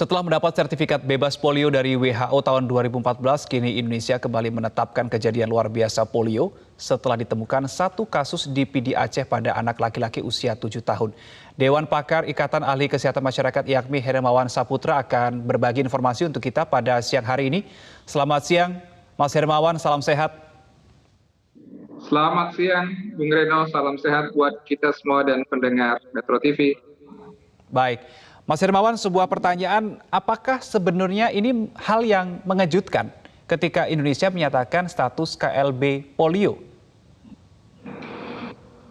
Setelah mendapat sertifikat bebas polio dari WHO tahun 2014, kini Indonesia kembali menetapkan kejadian luar biasa polio setelah ditemukan satu kasus di PD Aceh pada anak laki-laki usia 7 tahun. Dewan Pakar Ikatan Ahli Kesehatan Masyarakat Yakmi Hermawan Saputra akan berbagi informasi untuk kita pada siang hari ini. Selamat siang, Mas Hermawan, salam sehat. Selamat siang, Bung Reno. Salam sehat buat kita semua dan pendengar Metro TV. Baik, Mas Hermawan, sebuah pertanyaan, apakah sebenarnya ini hal yang mengejutkan ketika Indonesia menyatakan status KLB polio?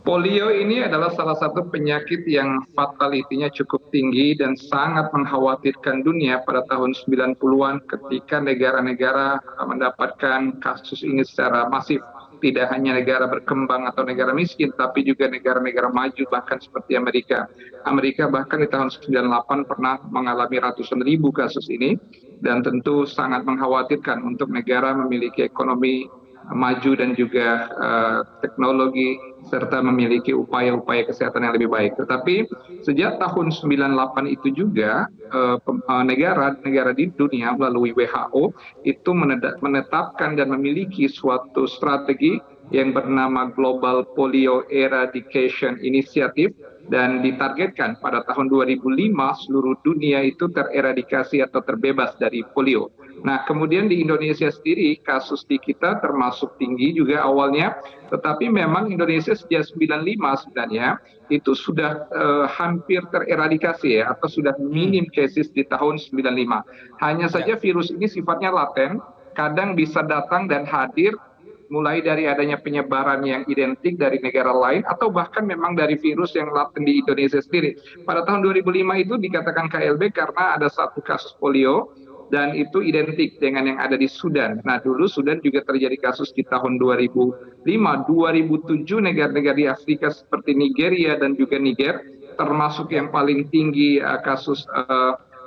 Polio ini adalah salah satu penyakit yang fatalitinya cukup tinggi dan sangat mengkhawatirkan dunia pada tahun 90-an ketika negara-negara mendapatkan kasus ini secara masif. Tidak hanya negara berkembang atau negara miskin, tapi juga negara-negara maju bahkan seperti Amerika. Amerika bahkan di tahun 98 pernah mengalami ratusan ribu kasus ini dan tentu sangat mengkhawatirkan untuk negara memiliki ekonomi maju dan juga teknologi serta memiliki upaya-upaya kesehatan yang lebih baik. Tetapi sejak tahun 98 itu juga negara-negara di dunia melalui WHO itu menetapkan dan memiliki suatu strategi yang bernama Global Polio Eradication Initiative dan ditargetkan pada tahun 2005 seluruh dunia itu tereradikasi atau terbebas dari polio. Nah, kemudian di Indonesia sendiri kasus di kita termasuk tinggi juga awalnya, tetapi memang Indonesia sejak 95 sebenarnya itu sudah hampir tereradikasi ya, atau sudah minim cases di tahun 95. Hanya saja virus ini sifatnya laten, kadang bisa datang dan hadir mulai dari adanya penyebaran yang identik dari negara lain atau bahkan memang dari virus yang laten di Indonesia sendiri. Pada tahun 2005 itu dikatakan KLB karena ada satu kasus polio dan itu identik dengan yang ada di Sudan. Nah, dulu Sudan juga terjadi kasus di tahun 2005, 2007 negara-negara di Afrika seperti Nigeria dan juga Niger, termasuk yang paling tinggi kasus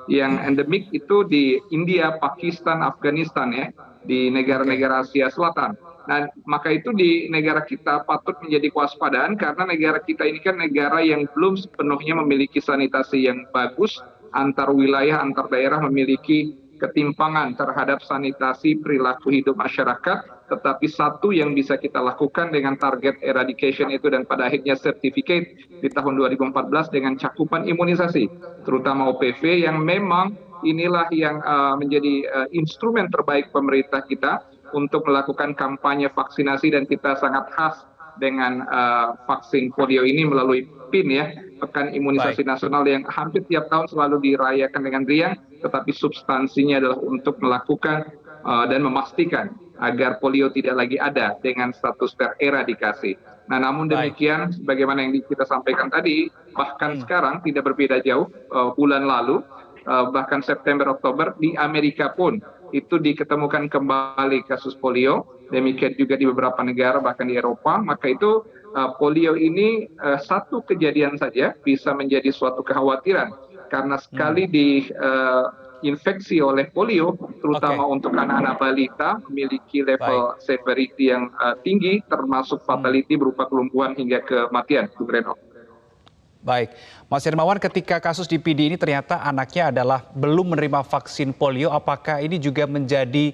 yang endemik itu di India, Pakistan, Afghanistan ya, di negara-negara Asia Selatan. Nah, maka itu di negara kita patut menjadi kewaspadaan karena negara kita ini kan negara yang belum sepenuhnya memiliki sanitasi yang bagus, antar wilayah, antar daerah memiliki ketimpangan terhadap sanitasi perilaku hidup masyarakat, tetapi satu yang bisa kita lakukan dengan target eradication itu dan pada akhirnya certificate di tahun 2014 dengan cakupan imunisasi, terutama OPV yang memang inilah yang menjadi instrumen terbaik pemerintah kita untuk melakukan kampanye vaksinasi dan kita sangat khas dengan vaksin polio ini melalui PIN ya, Pekan Imunisasi Nasional yang hampir tiap tahun selalu dirayakan dengan riang, tetapi substansinya adalah untuk melakukan dan memastikan agar polio tidak lagi ada dengan status tereradikasi. Nah, namun demikian, bagaimana yang kita sampaikan tadi, bahkan sekarang tidak berbeda jauh, bulan lalu, bahkan September, Oktober, di Amerika pun itu diketemukan kembali kasus polio, demikian juga di beberapa negara bahkan di Eropa. Maka itu polio ini satu kejadian saja bisa menjadi suatu kekhawatiran karena sekali diinfeksi oleh polio, terutama untuk anak-anak balita memiliki level severity yang tinggi, termasuk fatality berupa kelumpuhan hingga kematian. Baik, Mas Hermawan, ketika kasus di PD ini ternyata anaknya adalah belum menerima vaksin polio, apakah ini juga menjadi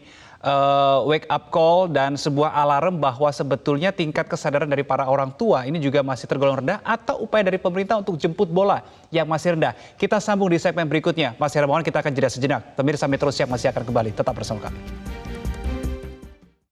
wake up call dan sebuah alarm bahwa sebetulnya tingkat kesadaran dari para orang tua ini juga masih tergolong rendah atau upaya dari pemerintah untuk jemput bola yang masih rendah? Kita sambung di segmen berikutnya. Mas Hermawan, kita akan jeda sejenak. Pemirsa Metro Siang masih akan kembali, tetap bersama kami.